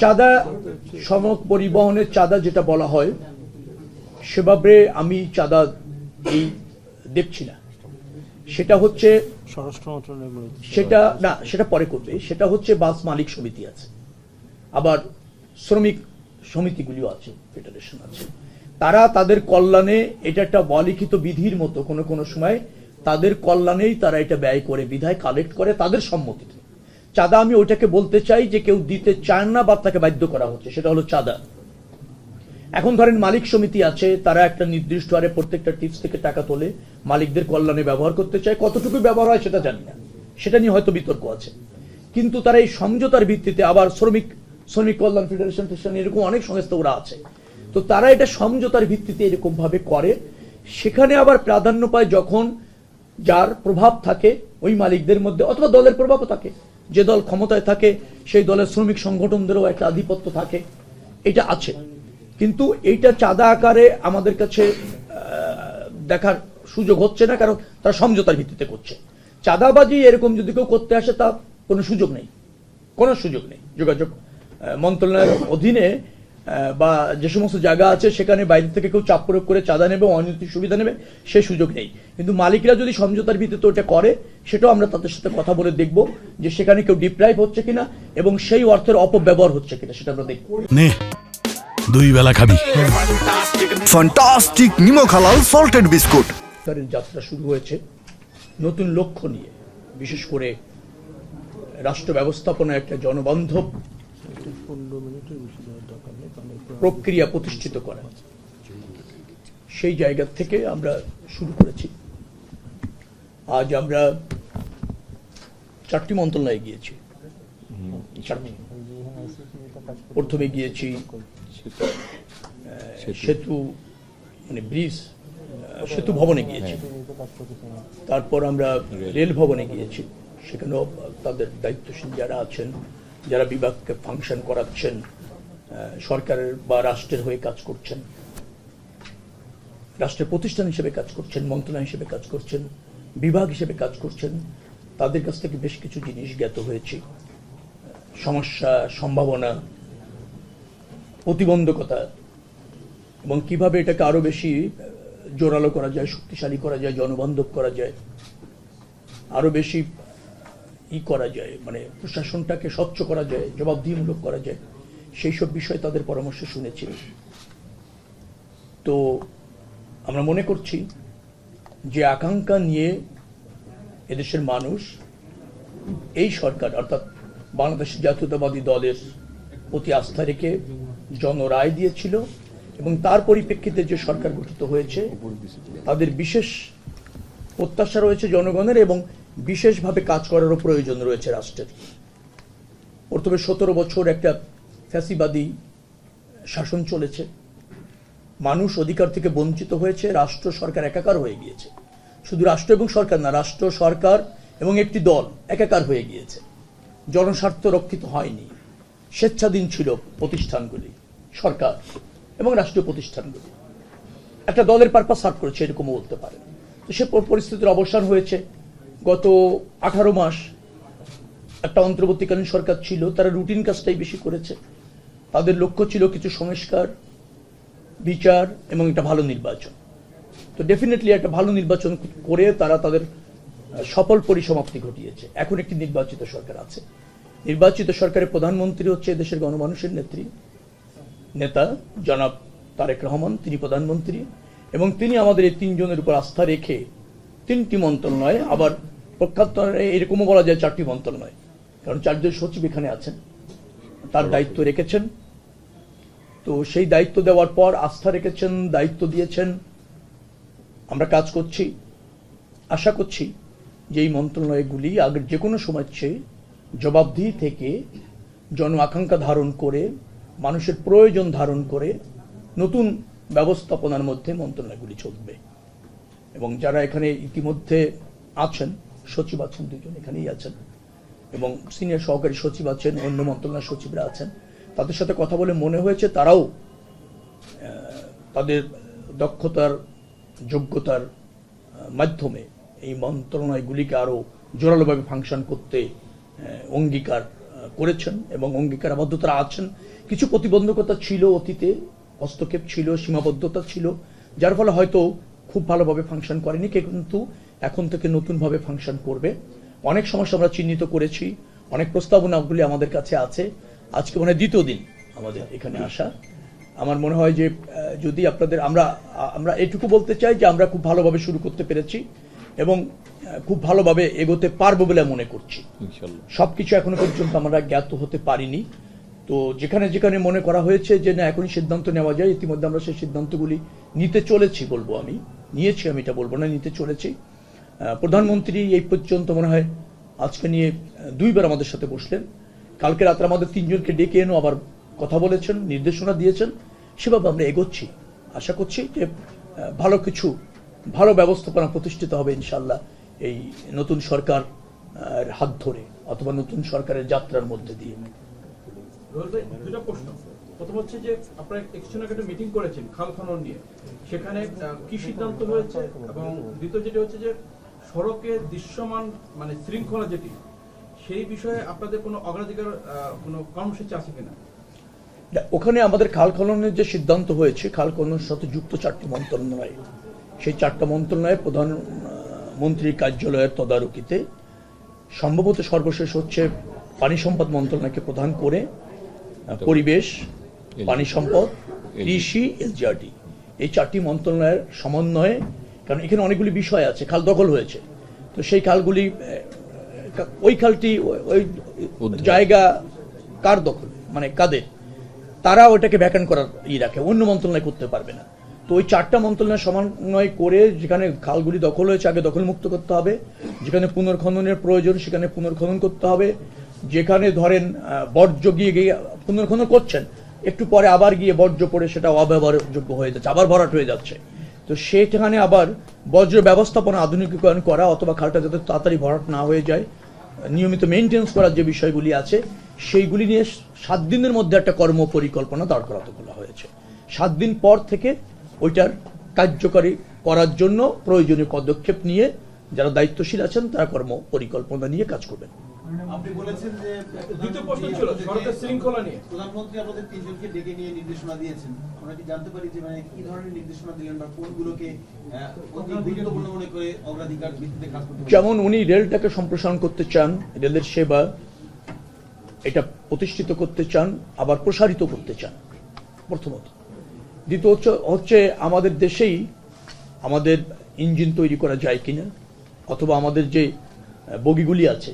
চাঁদা সড়ক পরিবহনের চাঁদা যেটা বলা হয় সেভাবে আমি চাঁদা এই দেখছি না। সেটা হচ্ছে স্বরাষ্ট্র মন্ত্রণালয়, সেটা না, সেটা পরে করবে। সেটা হচ্ছে বাস মালিক সমিতি আছে, আবার শ্রমিক সমিতিগুলিও আছে, ফেডারেশন আছে। তারা তাদের কল্যাণে, এটা একটা অলিখিত বিধির মতো কোনো কোনো সময় তাদের কল্যাণেই তারা এটা ব্যয় করে, বিধায় কালেক্ট করে তাদের সম্মতিতে। চাঁদা আমি ওইটাকে বলতে চাই যে কেউ দিতে চান না বা তাকে বাধ্য করা হচ্ছে, সেটা হলো চাঁদা। এখন ধরেন মালিক সমিতি আছে, তারা একটা নির্দিষ্ট হারে প্রত্যেকটা টিপস থেকে টাকা তোলে, মালিকদের কল্যাণে ব্যবহার করতে চায়। কতটুকু ব্যবহার হয় সেটা জানি না, সেটা নিয়ে হয়তো বিতর্ক আছে। কিন্তু তারা এই সমঝোতার ভিত্তিতে, আবার শ্রমিক কল্যাণ ফেডারেশন এরকম অনেক সংস্থা ওরা আছে, তো তারা এটা সমঝোতার ভিত্তিতে এরকম ভাবে করে। সেখানে আবার প্রাধান্য পায় যখন যার প্রভাব থাকে ওই মালিকদের মধ্যে, অথবা দলের প্রভাবও থাকে, যে দল ক্ষমতায় থাকে সেই দলের শ্রমিক সংগঠনদেরও একটা আধিপত্য থাকে, এটা আছে। কিন্তু এইটা চাঁদা আকারে আমাদের কাছে দেখার সুযোগ হচ্ছে না, কারণ তারা সমঝোতার ভিত্তিতে করছে। চাঁদাবাজি এরকম যদি কেউ করতে আসে, তা কোনো সুযোগ নেই, কোনো সুযোগ নেই। যোগাযোগ মন্ত্রণালয়ের অধীনে বা যে সমস্ত জায়গা আছে সেখানে বাইরে থেকে কেউ চাপ প্রয়োগ করে চাঁদা নেবে, অনৈতিক সুবিধা নেবে, সেই সুযোগ নেই। কিন্তু মালিকরা যদি সমঝোতার ভিত্তিতে ওটা করে, সেটাও আমরা তাদের সাথে কথা বলে দেখব যে সেখানে কেউ ডিপ্রাইভ হচ্ছে কিনা এবং সেই অর্থের অপব্যবহার হচ্ছে কিনা, সেটা আমরা দেখব। দুই বেলা খাবি ফ্যান্টাস্টিক নিমক হালাল সল্টেড বিস্কুট। যাত্রা শুরু হয়েছে নতুন লক্ষ্য নিয়ে, বিশেষ করে রাষ্ট্র ব্যবস্থাপনা একটা জনবান্ধব প্রক্রিয়া প্রতিষ্ঠিত করা, সেই জায়গা থেকে আমরা শুরু করেছি। আজ আমরা 4টি মন্ত্রণালয়ে গিয়েছি। প্রথমে গিয়েছি সেতু মানে ব্রিজ সেতু ভবনে গিয়েছি, তারপর আমরা রেল ভবনে গিয়েছি। সেখানেও তাদের দায়িত্বশীল যারা আছেন, যারা বিভাগকে ফাংশন করাচ্ছেন, সরকারের বা রাষ্ট্রের হয়ে কাজ করছেন, রাষ্ট্রের প্রতিষ্ঠান হিসেবে কাজ করছেন, মন্ত্রণালয় হিসেবে কাজ করছেন, বিভাগ হিসেবে কাজ করছেন, তাদের কাছ থেকে বেশ কিছু জিনিস জ্ঞাত হয়েছে। সমস্যা, সম্ভাবনা, প্রতিবন্ধকতা এবং কিভাবে এটাকে আরো বেশি জোরালো করা যায়, শক্তিশালী করা যায়, জনবান্ধব করা যায়, আরো বেশি করা যায়, মানে প্রশাসনটাকে স্বচ্ছ করা যায়, জবাবদিহিমূলক করা যায়, সেই সব বিষয়ে তাদের পরামর্শ শুনেছি। তো আমরা মনে করছি যে আকাঙ্ক্ষা নিয়ে এদেশের মানুষ এই সরকার অর্থাৎ বাংলাদেশ জাতীয়তাবাদী দলের প্রতি আস্থা রেখে জনরায় দিয়েছিল এবং তার পরিপ্রেক্ষিতে যে সরকার গঠিত হয়েছে তাদের বিশেষ প্রত্যাশা রয়েছে জনগণের এবং বিশেষভাবে কাজ করারও প্রয়োজন রয়েছে রাষ্ট্রের। প্রথমে 17 বছর একটা ফ্যাসিবাদী শাসন চলেছে, মানুষ অধিকার থেকে বঞ্চিত হয়েছে, রাষ্ট্র সরকার একাকার হয়ে গিয়েছে। শুধু রাষ্ট্র এবং সরকার না, রাষ্ট্র সরকার এবং একটি দল একাকার হয়ে গিয়েছে, জনস্বার্থ রক্ষিত হয়নি। স্বেচ্ছাধীন ছিল প্রতিষ্ঠানগুলি, সরকার এবং রাষ্ট্রীয় প্রতিষ্ঠানগুলি, একটা দলের পারপাস সার্ভ করেছে এরকমও বলতে পারে। তো সে পরিস্থিতির অবসান হয়েছে। গত 18 মাস একটা অন্তর্বর্তীকালীন সরকার ছিল, তারা রুটিন কাজটাই বেশি করেছে। তাদের লক্ষ্য ছিল কিছু সংস্কার, বিচার এবং একটা ভালো নির্বাচন। তো ডেফিনেটলি একটা ভালো নির্বাচন করে তারা তাদের সফল পরিসমাপ্তি ঘটিয়েছে। এখন একটি নির্বাচিত সরকার আছে। নির্বাচিত সরকারের প্রধানমন্ত্রী হচ্ছে দেশের গণমানুষের নেতা জনাব তারেক রহমান, তিনি প্রধানমন্ত্রী এবং তিনি আমাদের এই 3 জনের উপর আস্থা রেখে 3টি মন্ত্রণালয়, আবার প্রখ্যাত এরকমও বলা যায় 4টি মন্ত্রণালয়, কারণ 4 জন সচিব এখানে আছেন, তার দায়িত্ব রেখেছেন। তো সেই দায়িত্ব দেওয়ার পর আস্থা রেখেছেন, দায়িত্ব দিয়েছেন, আমরা কাজ করছি। আশা করছি যে এই মন্ত্রণালয়গুলি আগের যে কোনো সময়ের চেয়ে জবাবদিহি থেকে জন আকাঙ্ক্ষা ধারণ করে, মানুষের প্রয়োজন ধারণ করে নতুন ব্যবস্থাপনার মধ্যে মন্ত্রণালয়গুলি চলবে। এবং যারা এখানে ইতিমধ্যে আছেন, সচিব আছেন 2 জন এখানেই আছেন এবং সিনিয়র সহকারী সচিব আছেন, অন্য মন্ত্রণালয়ের সচিবরা আছেন, তাদের সাথে কথা বলে মনে হয়েছে তারাও তাদের দক্ষতার, যোগ্যতার মাধ্যমে এই মন্ত্রণালয়গুলিকে আরো জোরালোভাবে ফাংশন করতে অঙ্গীকার করেছেন এবং অঙ্গীকারাবদ্ধতা আছেন। কিছু প্রতিবন্ধকতা ছিল অতীতে, হস্তক্ষেপ ছিল, সীমাবদ্ধতা ছিল, যার ফলে হয়তো খুব ভালোভাবে ফাংশন করেনি, কিন্তু এখন থেকে নতুনভাবে ফাংশন করবে। অনেক সমস্যা আমরা চিহ্নিত করেছি, অনেক প্রস্তাবনাগুলি আমাদের কাছে আছে। আজকে মনে হয় দ্বিতীয় দিন আমাদের এখানে আসা। আমার মনে হয় যে যদি আপনাদের আমরা এটুকু বলতে চাই যে আমরা খুব ভালোভাবে শুরু করতে পেরেছি এবং খুব ভালোভাবে এগোতে পারবো বলে মনে করছি। সবকিছু এখনো পর্যন্ত আমরা জ্ঞাত হতে পারিনি। তো যেখানে যেখানে মনে করা হয়েছে যে না এখনই সিদ্ধান্ত নেওয়া যায়, ইতিমধ্যে আমরা সেই সিদ্ধান্তগুলি নিতে চলেছি, বলবো আমি নিয়েছি, আমি এটা বলবো না, নিতে চলেছি। প্রধানমন্ত্রী এই পর্যন্ত মনে হয় আজকে নিয়ে 2 বার আমাদের সাথে বসলেন। কালকে রাত্রে আমাদের 3 জনকে ডেকে এনে আবার কথা বলেছেন, নির্দেশনা দিয়েছেন। সেভাবে আমরা এগোচ্ছি, আশা করছি যে ভালো ব্যবস্থাপনা প্রতিষ্ঠিত হবে ইনশাল্লাহ এই নতুন সরকার হাত ধরে অথবা নতুন সরকারের যাত্রার মধ্যে দিয়ে। দুটো প্রশ্ন। প্রথম হচ্ছে যে আপনারা কিছুদিন আগে একটা মিটিং করেছেন খাল খনন নিয়ে, সেখানে কি সিদ্ধান্ত হয়েছে, এবং দ্বিতীয় যেটা হচ্ছে যে সড়কের দৃশ্যমান মানে শৃঙ্খলা যেটি, সেই বিষয়ে আপনাদের কোনো অগ্রাধিকার কোনো কর্মসূচি আছে কিনা? ওখানে আমাদের খাল খননের যে সিদ্ধান্ত হয়েছে, খাল খননের সাথে যুক্ত 4টি মন্ত্রণালয়, সেই 4টা মন্ত্রণালয়ে প্রধানমন্ত্রীর কার্যালয়ের তদারকিতে সম্ভবত সর্বশেষ হচ্ছে পানি সম্পদ মন্ত্রণালয়কে প্রধান করে পরিবেশ, পানি সম্পদ, কৃষি, এলজিআরডি, এই 4টি মন্ত্রণালয়ের সমন্বয়ে, কারণ এখানে অনেকগুলি বিষয় আছে। খাল দখল হয়েছে, তো সেই খালগুলি, ওই খালটি ওই জায়গা কার দখল, মানে কাদের, তারা ওটাকে ভ্যাকান্ট করার রাখে, অন্য মন্ত্রণালয় করতে পারবে না। তো ওই 4টা মন্ত্রণালয় সমন্বয় করে যেখানে খালগুলি দখল হয়েছে আগে দখল মুক্ত করতে হবে, যেখানে পুনর্খননের প্রয়োজন সেখানে পুনর্খনন করতে হবে, যেখানে ধরেন বর্জ্য গিয়ে পুনর্খনন করছেন, একটু পরে আবার গিয়ে বর্জ্য পড়ে সেটা অব্যবহারযোগ্য হয়ে যাচ্ছে, আবার ভরাট হয়ে যাচ্ছে, তো সেখানে আবার বর্জ্য ব্যবস্থাপনা আধুনিকীকরণ করা অথবা খালটা যাতে তাড়াতাড়ি ভরাট না হয়ে যায়, নিয়মিত মেনটেন্স করার যে বিষয়গুলি আছে সেইগুলি নিয়ে 7 দিনের মধ্যে একটা কর্ম পরিকল্পনা দাঁড় করাতে বলা হয়েছে। 7 দিন পর থেকে ওইটার কার্যকরী করার জন্য প্রয়োজনীয় পদক্ষেপ নিয়ে যারা দায়িত্বশীল আছেন তারা কর্ম পরিকল্পনা নিয়ে কাজ করবেন। আপনি বলেছেন যে দ্বিতীয় প্রশ্ন ছিল সড়কের শৃঙ্খলা নিয়ে। প্রধানমন্ত্রী আপনাদের 3 জনকে ডেকে নিয়ে নির্দেশনা দিয়েছেন, আমরা কি জানতে পারি যে মানে কি ধরনের নির্দেশনা দিলেন বা কোনগুলোকে অতি গুরুত্বপূর্ণ মনে করে অগ্রাধিকার ভিত্তিতে কাজ করতে? যেমন উনি রেলটাকে সম্প্রসারণ করতে চান, রেলের সেবা এটা প্রতিষ্ঠিত করতে চান, আবার প্রসারিত করতে চান প্রথমত। দ্বিতীয় হচ্ছে আমাদের দেশেই আমাদের ইঞ্জিন তৈরি করা যায় কিনা, অথবা আমাদের যে বগিগুলি আছে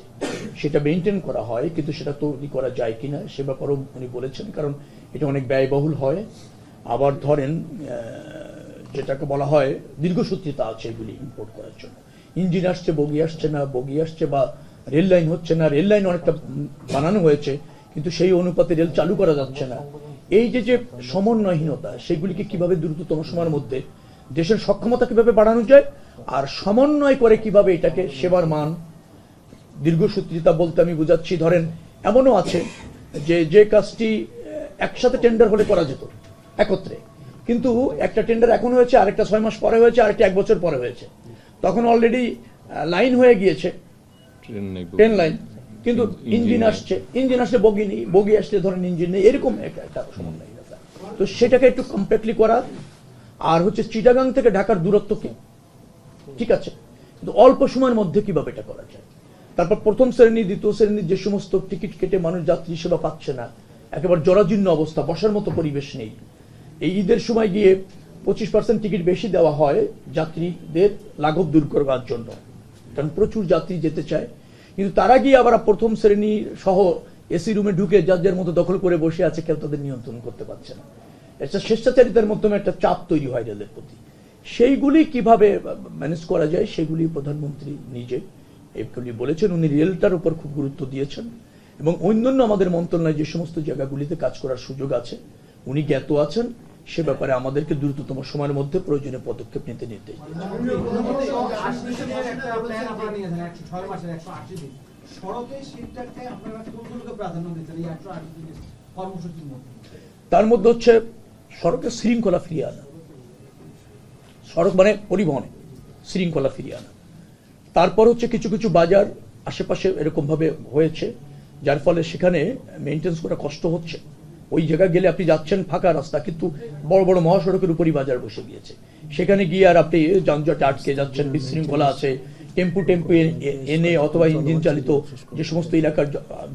সেটা মেনটেন করা হয় কিন্তু সেটা তৈরি করা যায় কিনা সে ব্যাপারেও উনি বলেছেন, কারণ এটা অনেক ব্যয়বহুল হয়। আবার ধরেন যেটাকে বলা হয় দীর্ঘসূত্রিতা আছে এগুলি ইম্পোর্ট করার জন্য, ইঞ্জিন আসছে বগি আসছে না, বগি আসছে বা রেল লাইন হচ্ছে না, রেল লাইন অনেকটা বানানো হয়েছে কিন্তু সেই অনুপাতে রেল চালু করা যাচ্ছে না। এই যে সমন্বয়হীনতা, সেগুলিকে কিভাবে দ্রুততম সময়ের মধ্যে দেশের সক্ষমতা কিভাবে বাড়ানো যায় আর সমন্বয় করে কিভাবে এটাকে সেবার মান, দীর্ঘসূত্রিতা বলতে আমি বুঝাচ্ছি ধরেন এমনও আছে যে কাজটি একসাথে টেন্ডার হলে করা যেত একত্রে, কিন্তু একটা টেন্ডার এখন হয়েছে, আরেকটা 6 মাস পরে হয়েছে, আরেকটা 1 বছর পরে হয়েছে, তখন অলরেডি লাইন হয়ে গিয়েছে ট্রেন লাইন, কিন্তু ইঞ্জিন আসলে বগি নেই, বগি আসলে ধরেন ইঞ্জিন নেই, এরকম একটা সমন্বয়। তো সেটাকে একটু কমপ্লিটলি করা। আর হচ্ছে চিটাগাং থেকে ঢাকার দূরত্ব কি ঠিক আছে, কিন্তু অল্প সময়ের মধ্যে কিভাবে এটা করা যায়। তারপর প্রথম শ্রেণী দ্বিতীয় শ্রেণীর যে সমস্ত টিকিট কেটে মানুষ যাত্রী সেবা পাচ্ছে না, একেবারে জরাজীর্ণ অবস্থা, বসার মতো পরিবেশ নেই। এই ঈদের সময় গিয়ে 25% টিকিট বেশি দেওয়া হয় যাত্রীদের লাঘব দূর করবার জন্য, কারণ প্রচুর যাত্রী যেতে চায়, কিন্তু তারা গিয়ে আবার প্রথম শ্রেণী সহ এসি রুমে ঢুকে যার মতো দখল করে বসে আছে, কেউ তাদের নিয়ন্ত্রণ করতে পারছে না। একটা স্বেচ্ছাচারিতার মাধ্যমে একটা চাপ তৈরি হয় রেলের প্রতি। সেইগুলি কিভাবে ম্যানেজ করা যায় সেগুলি প্রধানমন্ত্রী নিজে এগুলি বলেছেন। উনি রেলটার উপর খুব গুরুত্ব দিয়েছেন এবং অন্যান্য আমাদের মন্ত্রণালয়ে যে সমস্ত জায়গাগুলিতে কাজ করার সুযোগ আছে উনি জ্ঞাত আছেন, সে ব্যাপারে আমাদেরকে দ্রুততম সময়ের মধ্যে প্রয়োজনীয় পদক্ষেপ নিতে নির্দেশ দিয়েছেন। তার মধ্যে হচ্ছে সড়কের শৃঙ্খলা ফিরিয়ে আনা, সড়ক মানে পরিবহনে শৃঙ্খলা ফিরিয়ে আনা। তারপর হচ্ছে কিছু কিছু বাজার আশেপাশে এরকম ভাবে হয়েছে যার ফলে সেখানে মেনটেন্স করা কষ্ট হচ্ছে। ওই জায়গায় গেলে আপনি যাচ্ছেন ফাঁকা রাস্তা, কিন্তু বড় বড় মহাসড়কের উপরই বাজার বসে গিয়েছে, সেখানে গিয়ে আর আপনি যানজটে আটকে যাচ্ছেন, বিশৃঙ্খলা আছে, টেম্পু এনে অথবা ইঞ্জিন চালিত যে সমস্ত এলাকার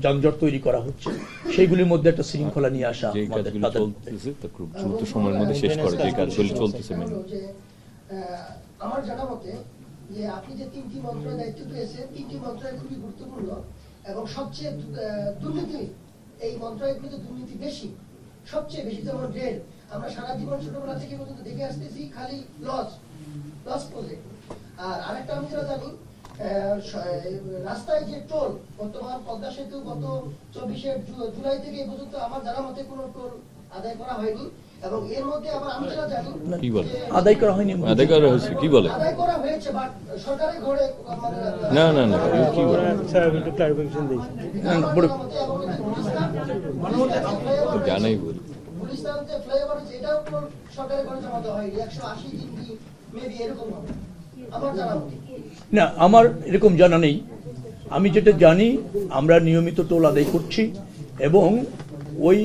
যানজট তৈরি করা হচ্ছে সেইগুলির মধ্যে একটা শৃঙ্খলা নিয়ে আসা যে আমাদের কাজগুলো তাদের- চলতেছে তা খুব দ্রুত সময়ের মধ্যে শেষ করে যে কাজগুলো চলতেছে মেনে যে, আমার জানা মতে যে আপনি যে 3টি মন্ত্রণালয়ের দায়িত্ব পেয়েছেন, 3টি মন্ত্রণালয় খুবই গুরুত্বপূর্ণ এবং সবচেয়ে দুর্নীতি, এই মন্ত্রণালয়গুলোতে দুর্নীতি বেশি, সবচেয়ে বেশি। যেমন রেল, আমরা সারা জীবন ছোটবেলা থেকে পর্যন্ত দেখে আসতেছি খালি লস প্রজেক্ট। আর আরেকটা আমি যেটা জানি, রাস্তায় যে টোল, বর্তমান পদ্মা সেতু গত 24 জুলাই থেকে এই পর্যন্ত আমার জানা মতে কোনো টোল আদায় করা হয়নি। এবং এর মধ্যে আবার আমি যেটা জানি, কি বলে? যে আদায় করা হয়নি। আদায় করা হয়েছে কি বলে? আদায় করা হয়েছে, বাট সরকারের ঘরে মানে না না না কি বলে? জানাই বলি গুলিস্তান যে ফ্লাইওভার আছে, এটাও কোনো সরকারের ঘরে জমা দেওয়া হয়নি। 180 দিন কি মেবি এরকম হবে আমার জানা মতে। না, আমার এরকম জানা নেই। আমি যেটা জানি, আমরা নিয়মিত টোল আদায় করছি এবং ওই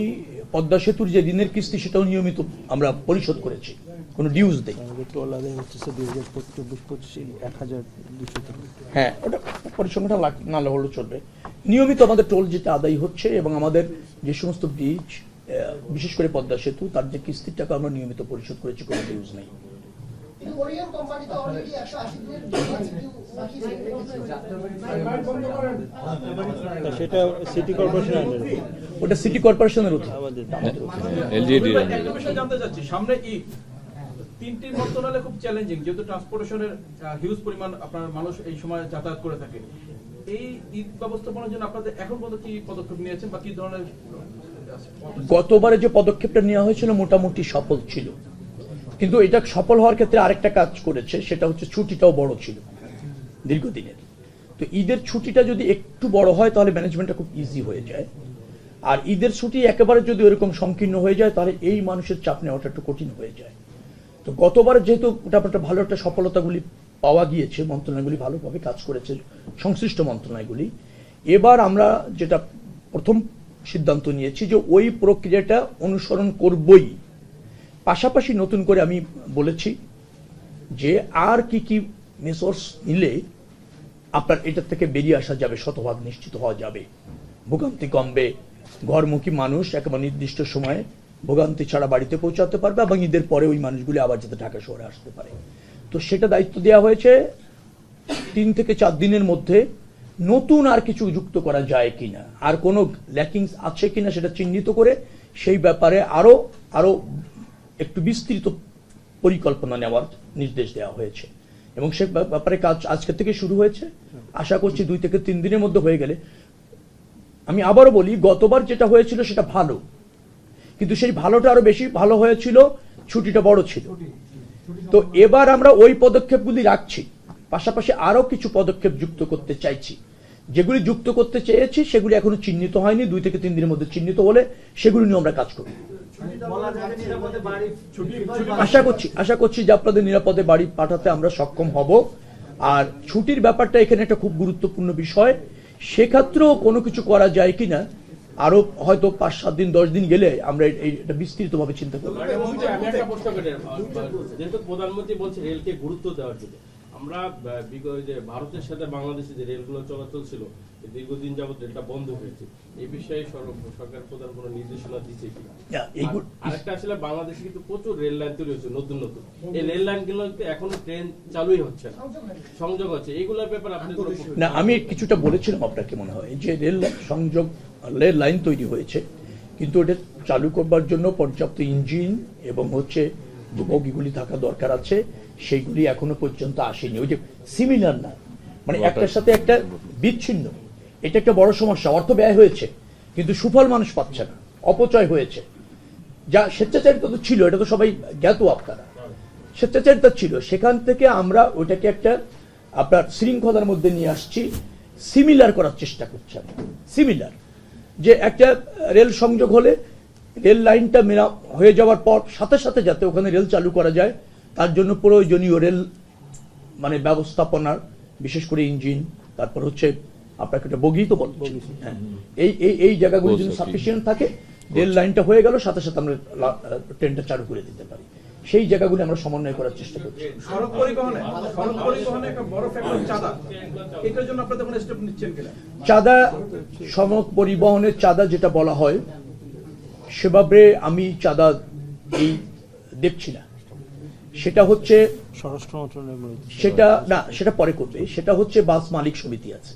পদ্মা সেতুর যে ঋণের কিস্তি সেটাও নিয়মিত আমরা পরিশোধ করেছি, কোনো ডিউজ দেই। টোল আদায় হচ্ছে 2024-25 1200 টাকা। হ্যাঁ, ওটা পরিসংখ্যানটা না হলেও চলবে। নিয়মিত আমাদের টোল যেটা আদায় হচ্ছে এবং আমাদের যে সমস্ত ব্রিজ, বিশেষ করে পদ্মা সেতু, তার যে কিস্তির টাকা আমরা নিয়মিত পরিশোধ করেছি, কোনো ডিউজ নেই। কিন্তু ওরিয়ন কোম্পানি তো অলরেডি 180 দিনের বাকি তা সেটা সিটি কর্পোরেশন আন্ডারে, ওটা সিটি কর্পোরেশনের অধীন। আমাদের এলজিডি একটা বিষয় জানতে চাচ্ছি, সামনে ঈদ, 3টি মন্ত্রণালয় খুব চ্যালেঞ্জিং, যেহেতু ট্রান্সপোর্টেশনের হিউজ পরিমাণ আপনার মানুষ এই সময় যাতায়াত করে থাকে। এই ঈদ ব্যবস্থাপনার জন্য আপনাদের এখন পর্যন্ত কি পদক্ষেপ নিয়েছেন বা কি ধরনের? গতবারে যে পদক্ষেপটা নেওয়া হয়েছিল মোটামুটি সফল ছিল, কিন্তু এটা সফল হওয়ার ক্ষেত্রে আরেকটা কাজ করেছে, সেটা হচ্ছে ছুটিটাও বড় ছিল দীর্ঘদিনের। তো ঈদের ছুটিটা যদি একটু বড় হয় তাহলে ম্যানেজমেন্টটা খুব ইজি হয়ে যায়, আর ঈদের ছুটি একেবারে যদি ওরকম সংকীর্ণ হয়ে যায় তাহলে এই মানুষের চাপ নেওয়াটা একটু কঠিন হয়ে যায়। তো গতবার যেহেতু ওটা ভালো একটা সফলতাগুলি পাওয়া গিয়েছে, মন্ত্রণালয়গুলি ভালোভাবে কাজ করেছে, সংশ্লিষ্ট মন্ত্রণালয়গুলি, এবার আমরা যেটা প্রথম সিদ্ধান্ত নিয়েছি যে ওই প্রক্রিয়াটা অনুসরণ করবই। পাশাপাশি নতুন করে আমি বলেছি যে আর কি কি মেসর্স নিলে আপনার এটার থেকে বেরিয়ে আসা যাবে, শতভাগ নিশ্চিত হওয়া যাবে, ভোগান্তি কমবে, ঘরমুখী মানুষ একেবারে নির্দিষ্ট সময়ে ভোগান্তি ছাড়া বাড়িতে পৌঁছাতে পারবে এবং ঈদের পরে ওই মানুষগুলি আবার যাতে ঢাকা শহরে আসতে পারে। তো সেটা দায়িত্ব দেওয়া হয়েছে 3 থেকে 4 দিনের মধ্যে নতুন আর কিছু যুক্ত করা যায় কিনা, আর কোনো ল্যাকিংস আছে কিনা সেটা চিহ্নিত করে সেই ব্যাপারে আরো একটু বিস্তৃত পরিকল্পনা নেওয়ার নির্দেশ দেওয়া হয়েছে এবং সে ব্যাপারে কাজ আজকে থেকে শুরু হয়েছে। আশা করছি 2 থেকে 3 দিনের মধ্যে হয়ে গেলে। আমি আবারও বলি, গতবার যেটা হয়েছিল সেটা ভালো, কিন্তু সেই ভালোটা আরো বেশি ভালো হয়েছিল, ছুটিটা বড় ছিল। তো এবার আমরা ওই পদক্ষেপগুলি রাখছি, পাশাপাশি আরো কিছু পদক্ষেপ যুক্ত করতে চাইছি। যেগুলি যুক্ত করতে চেয়েছি সেগুলি এখনো চিহ্নিত হয়নি, 2 থেকে 3 দিনের মধ্যে চিহ্নিত হলে সেগুলি নিয়ে আমরা কাজ করব। আশা করছি যে আপনাদের নিরাপদে বাড়ি পাঠাতে আমরা সক্ষম হব। আর ছুটির ব্যাপারটা এখানে একটা খুব গুরুত্বপূর্ণ বিষয়, সেক্ষেত্রেও কোনো কিছু করা যায় কিনা আরো হয়তো 5-7 দিন 10 দিন গেলে আমরা এটা বিস্তৃতভাবে চিন্তা করব। আমি একটা প্রশ্ন করি, যেহেতু প্রধানমন্ত্রী বলছে রেলকে গুরুত্ব দেওয়ার জন্য, আমরা যে ভারতের সাথে বাংলাদেশে যে রেলগুলো চলাচল ছিল দীর্ঘদিন যাবত রেলটা বন্ধ হয়েছে, এই বিষয়ে সরকার প্রধান কোনো নির্দেশনা দিচ্ছে কিনা? আরেকটা আসলে বাংলাদেশে কিন্তু প্রচুর রেল লাইন তৈরি হচ্ছে নতুন নতুন, এই রেল লাইন গুলো এখনো ট্রেন চালুই হচ্ছে না, সংযোগ হচ্ছে, এইগুলোর ব্যাপারে আপনি না, আমি কিছুটা বলেছিলাম আপনাকে মনে হয় যে রেল লাইন তৈরি হয়েছে, কিন্তু এটা চালু করবার জন্য পর্যাপ্ত ইঞ্জিন এবং হচ্ছে যে বগিগুলি থাকা দরকার আছে, সেইগুলি এখনো পর্যন্ত আসেনি। ওই যে সিমিলার না, মানে একটার সাথে একটা বিচ্ছিন্ন, এটা একটা বড় সমস্যা। অর্থ ব্যয় হয়েছে কিন্তু সুফল মানুষ পাচ্ছে না, অপচয় হয়েছে। যা স্বেচ্ছাচারিতা তো ছিল, এটা তো সবাই জ্ঞাত, আপনারা স্বেচ্ছাচারিতা ছিল, সেখান থেকে আমরা ওইটাকে একটা আপনার শৃঙ্খলার মধ্যে নিয়ে আসছি, সিমিলার করার চেষ্টা করছি। সিমিলার যে একটা রেল সংযোগ হলে রেল লাইনটা মেরা হয়ে যাওয়ার পর সাথে সাথে যাতে ওখানে রেল চালু করা যায়, তার জন্য প্রয়োজনীয় রেল মানে ব্যবস্থাপনার, বিশেষ করে ইঞ্জিন, তারপর হচ্ছে আপনাকে একটা বগি তো বলছি, হ্যাঁ, এই জায়গাগুলো যদি সাফিসিয়েন্ট থাকে, রেল লাইনটা হয়ে গেল, সাথে সাথে আমরা ট্রেনটা চালু করে দিতে পারি। সেই জায়গাগুলো আমরা সমন্বয় করার চেষ্টা করছি। সড়ক পরিবহনে একটা বড় ফ্যাক্টর চাঁদা, এটার জন্য আপনাদের কোনো স্টেপ নিচ্ছেন কিনা? চাঁদা, সড়ক পরিবহনের চাঁদা যেটা বলা হয়, সেভাবে আমি চাঁদা এই দেখছি না। সেটা হচ্ছে স্বরাষ্ট্র মন্ত্রণালয়, সেটা না, সেটা পরে করবে। সেটা হচ্ছে বাস মালিক সমিতি আছে,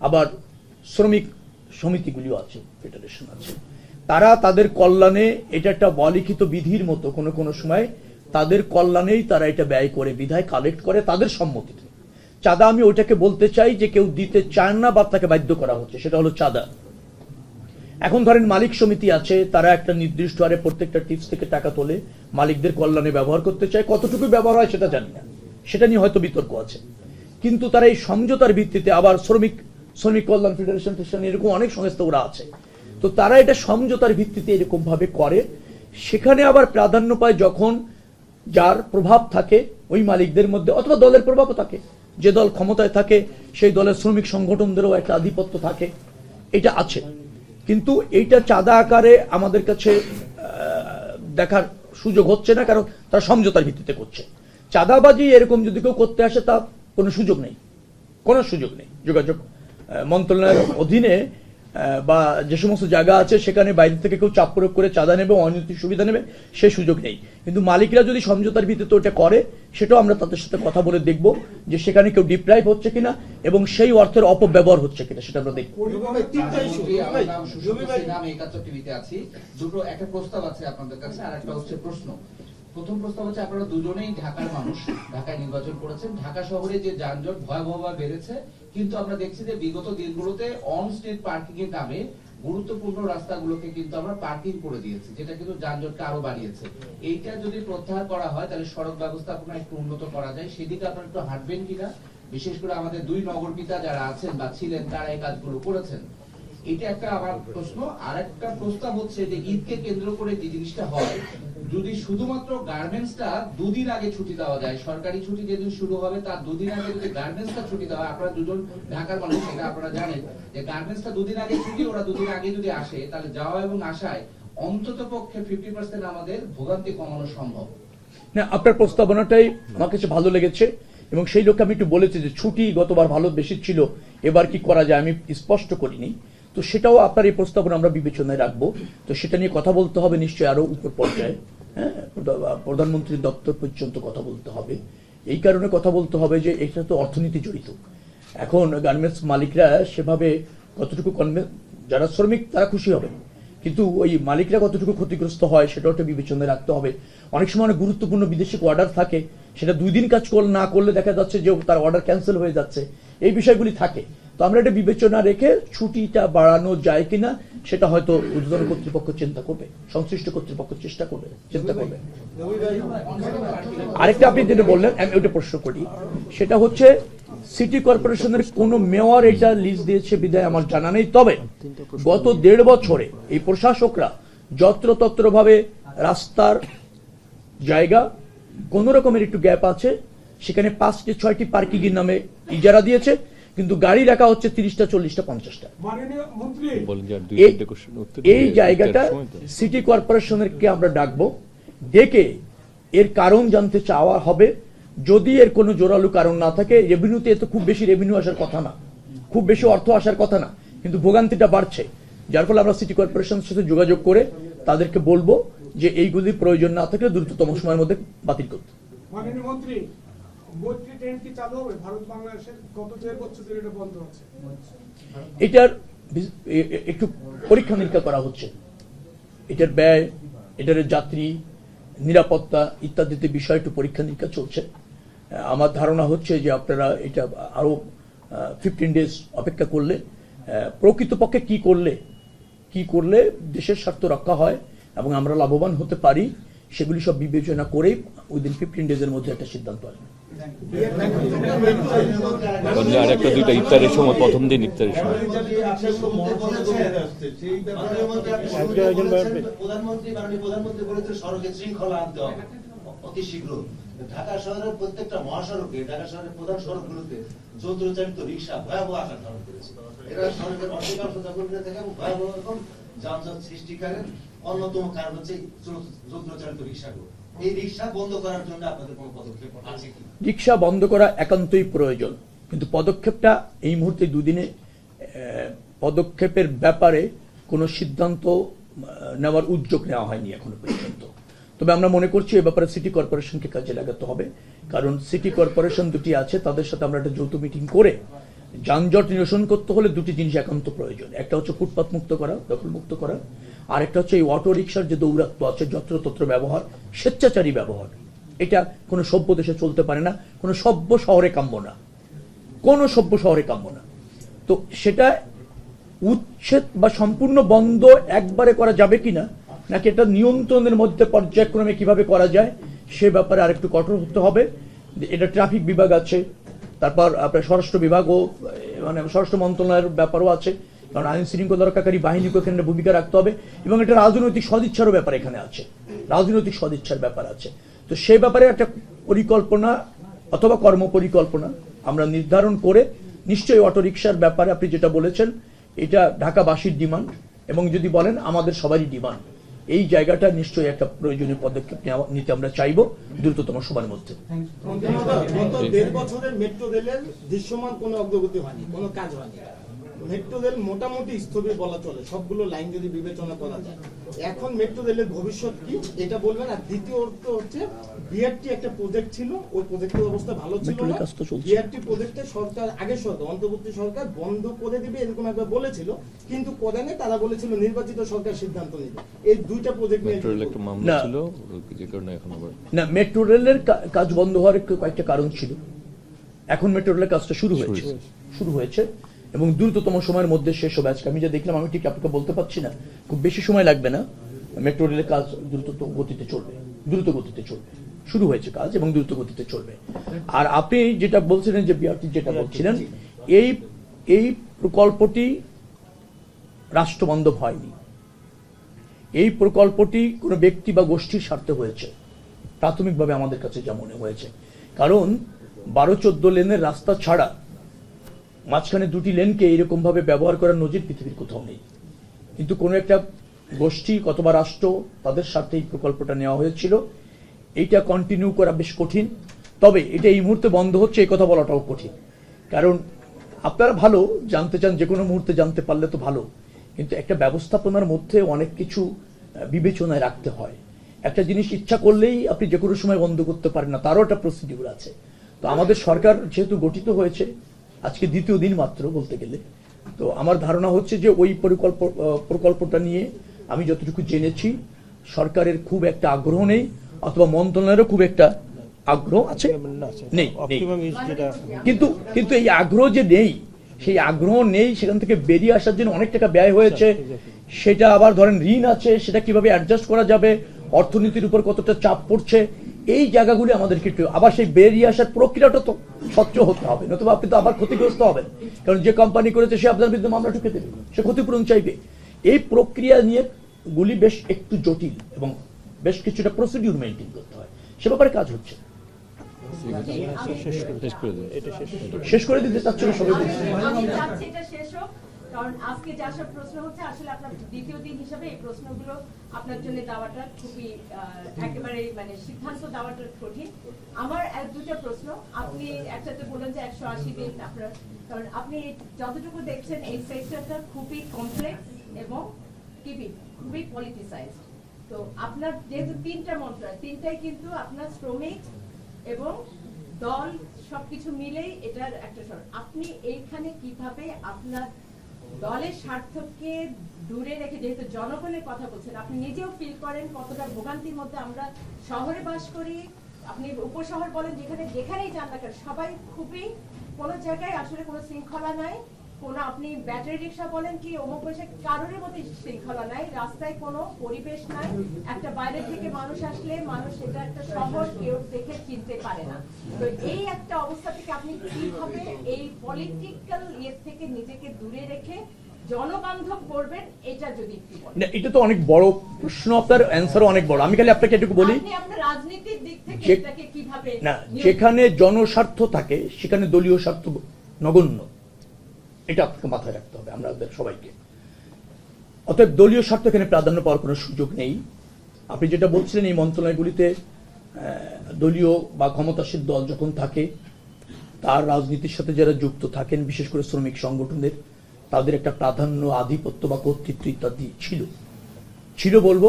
আবার শ্রমিক সমিতিগুলিও আছে, ফেডারেশন আছে। তারা তাদের কল্যাণে, এটা একটা অলিখিত বিধির মতো, কোনো কোনো সময় তাদের কল্যাণেই তারা এটা ব্যয় করে, বিধায় কালেক্ট করে তাদের সম্মতিতে। চাঁদা আমি ওইটাকে বলতে চাই যে কেউ দিতে চান না বা তাকে বাধ্য করা হচ্ছে, সেটা হলো চাঁদা। এখন ধরেন মালিক সমিতি আছে, তারা একটা নির্দিষ্ট হারে প্রত্যেকটা টিপস থেকে টাকা তোলে, মালিকদের কল্যাণে ব্যবহার করতে চায়। কতটুকু ব্যবহার হয় সেটা জানি না, সেটা নিয়ে হয়তো বিতর্ক আছে। কিন্তু তারা এই সমঝোতার ভিত্তিতে, আবার শ্রমিক কল্যাণ ফেডারেশন এরকম অনেক সংস্থা ওরা আছে, তো তারা এটা সমঝোতার ভিত্তিতে এরকম ভাবে করে। সেখানে আবার প্রাধান্য পায় যখন যার প্রভাব থাকে ওই মালিকদের মধ্যে, অথবা দলের প্রভাবও থাকে, যে দল ক্ষমতায় থাকে সেই দলের শ্রমিক সংগঠনদেরও একটা আধিপত্য থাকে, এটা আছে। কিন্তু এইটা চাঁদা আকারে আমাদের কাছে দেখার সুযোগ হচ্ছে না, কারণ তারা সমঝোতার ভিত্তিতে করছে। চাঁদাবাজি এরকম যদি কেউ করতে আসে, তা কোনো সুযোগ নেই, কোনো সুযোগ নেই। যোগাযোগ মন্ত্রণালয়ের অধীনে বা যে সমস্ত জায়গা আছে, সেখানে বাইরে থেকে কেউ চাপ প্রয়োগ করে চাঁদা নেবে, অনৈতিক সুবিধা নেবে, সে সুযোগ নেই। কিন্তু মালিকরা যদি সমঝোতার ভিত্তিতে ওটা করে, সেটাও আমরা তাদের সাথে কথা বলে দেখব যে সেখানে কেউ ডিপ্রাইভ হচ্ছে কিনা এবং সেই অর্থের অপব্যবহার হচ্ছে কিনা, সেটা আমরা দেখব। দুটো, একটা প্রস্তাব আছে আপনাদের কাছে, আর একটা হচ্ছে প্রশ্ন। প্রথম প্রস্তাব হচ্ছে, আপনারা দুজনেই ঢাকার মানুষ, ঢাকায় নির্বাচন করেছেন। ঢাকা শহরে যে যানজট ভয়াবহভাবে বেড়েছে, কিন্তু আমরা দেখছি যে বিগত দিনগুলোতে অন স্ট্রিট পার্কিং এর নামে গুরুত্বপূর্ণ রাস্তাগুলোকে কিন্তু আমরা পার্কিং করে দিয়েছি, যেটা কিন্তু যানজটকে আরো বাড়িয়েছে। এইটা যদি প্রত্যাহার করা হয়, তাহলে সড়ক ব্যবস্থাপনা একটু উন্নত করা যায়। সেদিকে আপনারা একটু হাঁটবেন কিনা? বিশেষ করে আমাদের দুই নগরপিতা যারা আছেন বা ছিলেন, তারা এই কাজগুলো করেছেন। এটা একটা আমার প্রশ্ন। আর একটা প্রস্তাব হচ্ছে যে ঈদকে কেন্দ্র করে যে জিনিসটা হয়, যদি শুধুমাত্র গার্মেন্টসটা দুদিন আগে ছুটি দেওয়া যায়, সরকারি ছুটি যেদিন শুরু হবে তার দুদিন আগে যদি গার্মেন্টসটা ছুটি দেওয়া হয়, আপনারা দুজন ঢাকার মানুষ, সেটা আপনারা জানেন যে গার্মেন্টসটা দুদিন আগে ছুটি, ওরা দুদিন আগে যদি আসে, তাহলে যাওয়া এবং আসায় অন্তত পক্ষে 50% আমাদের ভোগান্তি কমানো সম্ভব। না, আপনার প্রস্তাবনাটাই আমার কাছে ভালো লেগেছে, এবং সেই লোককে আমি একটু বলেছি যে ছুটি গতবার ভালো বেশি ছিল, এবার কি করা যায় আমি স্পষ্ট করিনি। তো সেটাও আপনার এই প্রস্তাবনা আমরা বিবেচনায় রাখবো। তো সেটা নিয়ে কথা বলতে হবে নিশ্চয়ই আরো উপর পর্যায়ে, হ্যাঁ, প্রধানমন্ত্রীর দপ্তর পর্যন্ত কথা বলতে হবে। এই কারণে কথা বলতে হবে যে এটা তো অর্থনীতি জড়িত। এখন গার্মেন্টস মালিকরা সেভাবে কতটুকু যারা শ্রমিক তারা খুশি হবে, কিন্তু ওই মালিকরা কতটুকু ক্ষতিগ্রস্ত হয় সেটাও একটা বিবেচনায় রাখতে হবে। অনেক সময় অনেক গুরুত্বপূর্ণ বিদেশি অর্ডার থাকে, সেটা 2 দিন কাজ না করলে দেখা যাচ্ছে যে তার অর্ডার ক্যান্সেল হয়ে যাচ্ছে, এই বিষয়গুলি থাকে। তো আমরা এটা বিবেচনা রেখে ছুটিটা বাড়ানো যায় কিনা সেটা হয়তো ঊর্ধ্বতন কর্তৃপক্ষ চিন্তা করবে, সংশ্লিষ্ট কর্তৃপক্ষ চিন্তা করবে। আরেকটা আপনি যেটা বললেন, আমি ওইটা প্রশ্ন করি, সেটা হচ্ছে সিটি কর্পোরেশনের কোন মেয়র এটা লিস্ট দিয়েছে বিধায় আমার জানা নেই। তবে গত 1.5 বছরে এই প্রশাসকরা যত্রতত্র ভাবে রাস্তার জায়গা কোন রকমের একটু গ্যাপ আছে, সেখানে 5-6টি পার্কিং এর নামে ইজারা দিয়েছে, কিন্তু গাড়ি রাখা হচ্ছে 30টা, 40টা, 50টা। এই জায়গাটা সিটি কর্পোরেশনের কে আমরা ডাকবো, ডেকে এর কারণ জানতে চাওয়া হবে। যদি এর কোনো জোরালো কারণ না থাকে, রেভিনিউতে এত খুব বেশি রেভিনিউ আসার কথা না, খুব বেশি অর্থ আসার কথা না, কিন্তু ভোগান্তিটা বাড়ছে, যার ফলে আমরা সিটি কর্পোরেশনের সাথে যোগাযোগ করে তাদেরকে বলবো যে এইগুলি প্রয়োজন না থাকলে দ্রুততম সময়ের মধ্যে বাতিল করতে। মাননীয় মন্ত্রী, বৈদ্যুতিক ট্রেন কি চালু হবে? ভারত বাংলাদেশের গত 1.5 বছর ধরে এটা বন্ধ আছে। এটার একটু পরীক্ষা নিরীক্ষা করা হচ্ছে, এটার ব্যয়, এটার যাত্রী নিরাপত্তা ইত্যাদিতে বিষয় একটু পরীক্ষা নিরীক্ষা চলছে। আমার ধারণা হচ্ছে যে আপনারা এটা আরো 15 ডেজ অপেক্ষা করলে, প্রকৃতপক্ষে কি করলে দেশের স্বার্থ রক্ষা হয় এবং আমরা লাভবান হতে পারি, সেগুলি সব বিবেচনা করেই উইদিন 15 ডেজের মধ্যে একটা সিদ্ধান্ত আসবে। আর একটা দুইটা ইফতারের সময়, প্রথম দিন ইফতারের সময় প্রধানমন্ত্রী বলেছে সড়কে শৃঙ্খলা আনতে হবে অতি শীঘ্র, ঢাকা শহরের প্রত্যেকটা মহাসড়কে, ঢাকা শহরের প্রধান সড়কগুলোতে যন্ত্রচালিত রিক্সা ভয়াবহ আকার ধারণ করেছে। এরা সড়কের অধিকাংশ দখল করে থাকে এবং ভয়াবহ রকম যানজট সৃষ্টিকারের অন্যতম কারণ হচ্ছে যন্ত্রচালিত রিক্সাগুলো। এই রিক্সা বন্ধ করার জন্য আপনাদের কোনো পদক্ষেপ আছে কি? রিক্সা বন্ধ করা একান্তই প্রয়োজন, কিন্তু পদক্ষেপটা এই মুহূর্তে দুদিনে পদক্ষেপের ব্যাপারে কোনো সিদ্ধান্ত নেওয়ার উদ্যোগ নেওয়া হয়নি এখনো পর্যন্ত। তবে আমরা মনে করছি এ ব্যাপারে সিটি কর্পোরেশনকে কাজে লাগাতে হবে, কারণ সিটি কর্পোরেশন দুটি আছে, তাদের সাথে আমরা একটা যৌথ মিটিং করে যানজট নিরসন করতে হলে দুটি জিনিস একান্ত প্রয়োজন। একটা হচ্ছে ফুটপাত মুক্ত করা, দখল মুক্ত করা, আর একটা হচ্ছে এই অটো রিক্সার যে দৌরাত্ম আছে, যত্রতত্র ব্যবহার, স্বেচ্ছাচারী ব্যবহার, এটা কোনো সভ্য দেশে চলতে পারে না, কোনো সভ্য শহরে কাম্য না, কোনো সভ্য শহরে কাম্য না। তো সেটা উচ্ছেদ বা সম্পূর্ণ বন্ধ একবারে করা যাবে কিনা, নাকি এটা নিয়ন্ত্রণের মধ্যে পর্যায়ক্রমে কিভাবে করা যায় সে ব্যাপারে আরেকটু কঠোর হতে হবে। এটা ট্রাফিক বিভাগ আছে, তারপর আপনার স্বরাষ্ট্র বিভাগও, মানে স্বরাষ্ট্র মন্ত্রণালয়ের ব্যাপারও আছে, কারণ আইন শৃঙ্খলা রক্ষাকারী বাহিনীকে এখানে ভূমিকা রাখতে হবে, এবং এটা রাজনৈতিক সদিচ্ছারও ব্যাপার এখানে আছে, রাজনৈতিক সদিচ্ছার ব্যাপার আছে। তো সেই ব্যাপারে একটা পরিকল্পনা অথবা কর্মপরিকল্পনা আমরা নির্ধারণ করে, নিশ্চয়ই অটোরিকশার ব্যাপারে আপনি যেটা বলেছেন এটা ঢাকাবাসীর ডিমান্ড, এবং যদি বলেন আমাদের সবারই ডিমান্ড, এই জায়গাটা নিশ্চয়ই একটা প্রয়োজনীয় পদক্ষেপ নিতে আমরা চাইব দ্রুততম সময়ের মধ্যে। গত 1.5 বছরের মেট্রো রেলের দৃশ্যমান কোনো অগ্রগতি হয়নি, কোনো কাজ হয়নি। মেট্রো রেল মোটামুটি স্থবির বলা চলে, সবগুলো লাইন যদি বিবেচনা করা যায়। এখন মেট্রো রেলের ভবিষ্যৎ কি এটা বলবেন। আর দ্বিতীয়ত হচ্ছে বিআরটি একটা প্রজেক্ট ছিল, ওই প্রজেক্টের অবস্থা ভালো ছিল না। বিআরটি প্রজেক্টে সরকার, আগের সরকার, অন্তর্বর্তী সরকার বন্ধ করে দিবে এরকম একবার বলেছিল, কিন্তু করে নেই। তারা বলেছিল নির্বাচিত সরকার সিদ্ধান্ত নেবে। এই দুইটা প্রজেক্ট নিয়ে একটা মামলা ছিল, যে কারণে এখন আবার না, মেট্রো রেলের কাজ বন্ধ হওয়ার কয়েকটা কারণ ছিল। এখন মেট্রো রেলের কাজটা শুরু হয়েছে এবং দ্রুততম সময়ের মধ্যে শেষ হবে। আজকে আমি যা দেখলাম, আমি ঠিক আপনাকে বলতে পারছি না, খুব বেশি সময় লাগবে না, মেট্রো রেলের কাজ দ্রুত গতিতে চলবে, শুরু হয়েছে কাজ এবং দ্রুত গতিতে চলবে। আর আপনি যেটা বলছিলেন যে বিআরটি যেটা বলছিলেন, এই প্রকল্পটি রাষ্ট্রবান্ধব হয়নি। এই প্রকল্পটি কোনো ব্যক্তি বা গোষ্ঠীর স্বার্থে হয়েছে, প্রাথমিকভাবে আমাদের কাছে যা মনে হয়েছে। কারণ 12-14 লেনের রাস্তা ছাড়া মাঝখানে 2টি লেনকে এরকম ভাবে ব্যবহার করার নজির পৃথিবীর কোথাও নেই। কিন্তু কোনো একটা গোষ্ঠী অথবা রাষ্ট্র, তাদের স্বার্থে এই প্রকল্পটা নেওয়া হয়েছিল। এইটা কন্টিনিউ করা বেশ কঠিন, তবে এটা এই মুহূর্তে বন্ধ হচ্ছে এই কথা বলাটাও কঠিন। কারণ আপনারা ভালো জানতে চান, যে কোনো মুহূর্তে জানতে পারলে তো ভালো, কিন্তু একটা ব্যবস্থাপনার মধ্যে অনেক কিছু বিবেচনায় রাখতে হয়। একটা জিনিস ইচ্ছা করলেই আপনি যে কোনো সময় বন্ধ করতে পারেন না, তারও একটা প্রসিডিউর আছে। তো আমাদের সরকার যেহেতু গঠিত হয়েছে আজকে 2য় দিন মাত্র বলতে গেলে, তো আমার ধারণা হচ্ছে যে ওই প্রকল্পটা নিয়ে আমি যতটুকু জেনেছি সরকারের খুব একটা আগ্রহ নেই, অথবা মন্ত্রণালয়েরও খুব একটা আগ্রহ আছে নেই। কিন্তু এই আগ্রহ যে নেই, সেই আগ্রহ নেই, সেখান থেকে বেরিয়ে আসার জন্য অনেক টাকা ব্যয় হয়েছে। সেটা আবার ধরেন ঋণ আছে, সেটা কিভাবে অ্যাডজাস্ট করা যাবে, অর্থনীতির উপর কতটা চাপ পড়ছে, এই জায়গাগুলি আমাদেরকে একটু আবার সেই বেরিয়ে আসার প্রক্রিয়াটা তো স্বচ্ছ হতে হবে, নতুবা আপনি তো আবার ক্ষতিগ্রস্ত হবেন। কারণ যে কোম্পানি করেছে সে আপনার বিরুদ্ধে মামলা ঠুকে দেবে, সে ক্ষতিপূরণ চাইবে। এই প্রক্রিয়া নিয়ে গুলি বেশ একটু জটিল এবং বেশ কিছুটা প্রসিডিউর মেনটেন করতে হয়, সে ব্যাপারে কাজ হচ্ছে। শেষ করে দিতে চাচ্ছিল সবাই। কারণ আজকে যা সব প্রশ্ন হচ্ছে, আসলে আপনার 2য় দিন হিসাবে এই প্রশ্নগুলো আপনার জন্য দেওয়াটা খুবই একেবারে মানে সিদ্ধান্ত দেওয়াটা কঠিন। আমার 2টা প্রশ্ন। আপনি একসাথে বললেন যে 180 দিন আপনার, কারণ আপনি যতটুকু দেখছেন এই সেক্টরটা খুবই কমপ্লেক্স এবং খুবই পলিটিসাইজড। তো আপনার যেহেতু 3টা মন্ত্রণালয়, 3টাই কিন্তু আপনার শ্রমিক এবং দল সবকিছু মিলেই এটার একটা সরকার। আপনি এইখানে কিভাবে আপনার দলের স্বার্থকে দূরে রেখে, যেহেতু জনগণের কথা বলছেন, আপনি নিজেও ফিল করেন কতটা ভোগান্তির মধ্যে আমরা শহরে বাস করি, আপনি উপশহর বলেন, যেখানেই যান না কেন সবাই খুবই, কোনো জায়গায় আসলে কোনো শৃঙ্খলা নাই, কোনো আপনি ব্যাটারি রিক্সা বলেন কি অমুক বসে, কারোর মধ্যে শৃঙ্খলা নাই, রাস্তায় কোনো পরিবেশ নাই। একটা বাইরে থেকে মানুষ আসলে মানুষ এটা একটা শহর কেউ দেখে চিনতে পারে না। তো এই একটা অবস্থা থেকে আপনি কিভাবে এই পলিটিক্যাল থেকে নিজেকে দূরে রেখে জনবান্ধব করবেন, এটা যদি একটু বলেন। এটা তো অনেক বড় প্রশ্ন, আপনার অ্যানসারও অনেক বড়। আমি খালি আপনাকে একটু বলি, আপনি আপনার রাজনীতির দিক থেকে এটাকে কিভাবে কিভাবে না, যেখানে জনস্বার্থ থাকে সেখানে দলীয় স্বার্থ নগণ্য, এটা আপনাকে মাথায় রাখতে হবে আমাদের সবাইকে। অতএব দলীয় স্বার্থ এখানে প্রাধান্য পাওয়ার কোনো সুযোগ নেই। আপনি যেটা বলছিলেন, এই মন্ত্রণালয়গুলিতে দলীয় বা ক্ষমতাসীন দল যখন থাকে, তার রাজনীতির সাথে যারা যুক্ত থাকেন, বিশেষ করে শ্রমিক সংগঠনের, তাদের একটা প্রাধান্য, আধিপত্য বা কর্তৃত্ব ইত্যাদি ছিল বলবো,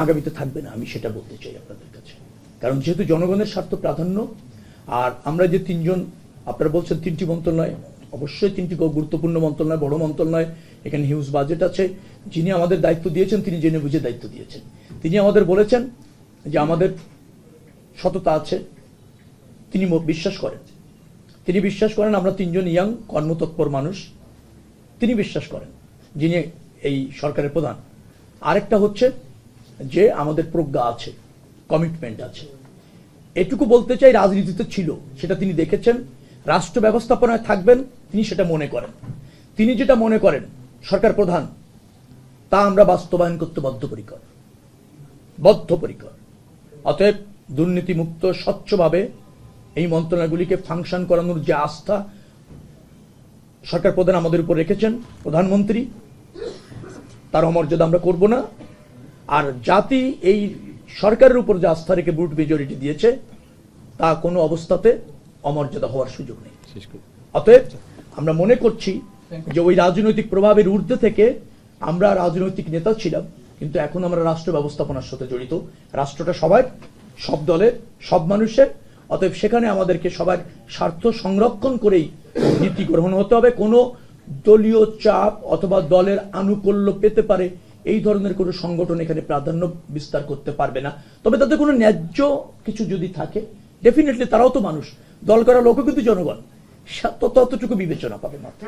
আগামীতে থাকবে না, আমি সেটা বলতে চাই আপনাদের কাছে। কারণ যেহেতু জনগণের স্বার্থ প্রাধান্য, আর আমরা যে তিনজন, আপনারা বলছেন 3টি মন্ত্রণালয়, অবশ্যই 3টি গুরুত্বপূর্ণ মন্ত্রণালয়, বড় মন্ত্রণালয়, এখানে হিউজ বাজেট আছে। যিনি আমাদের দায়িত্ব দিয়েছেন তিনি জেনে বুঝে দায়িত্ব দিয়েছেন। তিনি আমাদের বলেছেন যে আমাদের সততা আছে, তিনি বিশ্বাস করেন আমরা 3জন ইয়াং কর্মতৎপর মানুষ, তিনি বিশ্বাস করেন, যিনি এই সরকারের প্রধান। আরেকটা হচ্ছে যে আমাদের প্রজ্ঞা আছে, কমিটমেন্ট আছে। এটুকু বলতে চাই, রাজনীতিতে ছিল, সেটা তিনি দেখেছেন। রাষ্ট্র ব্যবস্থাপনায় থাকবেন, তিনি সেটা মনে করেন। তিনি যেটা মনে করেন সরকার প্রধান, তা আমরা বাস্তবায়ন করতে বদ্ধপরিকর। অতএব দুর্নীতিমুক্ত স্বচ্ছভাবে এই মন্ত্রণালয়গুলিকে ফাংশন করানোর যে আস্থা সরকার প্রধান আমাদের উপর রেখেছেন, প্রধানমন্ত্রী, তার অমর্যাদা আমরা করব না। আর জাতি এই সরকারের উপর যে আস্থা রেখে ভোট মেজরিটি দিয়েছে, তা কোনো অবস্থাতে অমর্যাদা হওয়ার সুযোগ নেই। অতএব আমরা মনে করছি যে ওই রাজনৈতিক প্রভাবের ঊর্ধ্বে থেকে আমরা রাজনৈতিক নেতা ছিলাম, কিন্তু এখন আমরা রাষ্ট্র ব্যবস্থাপনার সাথে জড়িত। রাষ্ট্রটা সবার, সব দলের, সব মানুষের। অতএব সেখানে আমাদেরকে সবার স্বার্থ সংরক্ষণ করেই নীতি গ্রহণ হতে হবে। কোনো দলীয় চাপ অথবা দলের আনুকূল্য পেতে পারে এই ধরনের কোনো সংগঠন এখানে প্রাধান্য বিস্তার করতে পারবে না। তবে তাদের কোনো ন্যায্য কিছু যদি থাকে, ডেফিনেটলি তারাও তো মানুষ, দল করা লোকও কিন্তু জনগণ, ততটুকু বিবেচনা পাবে মাত্র।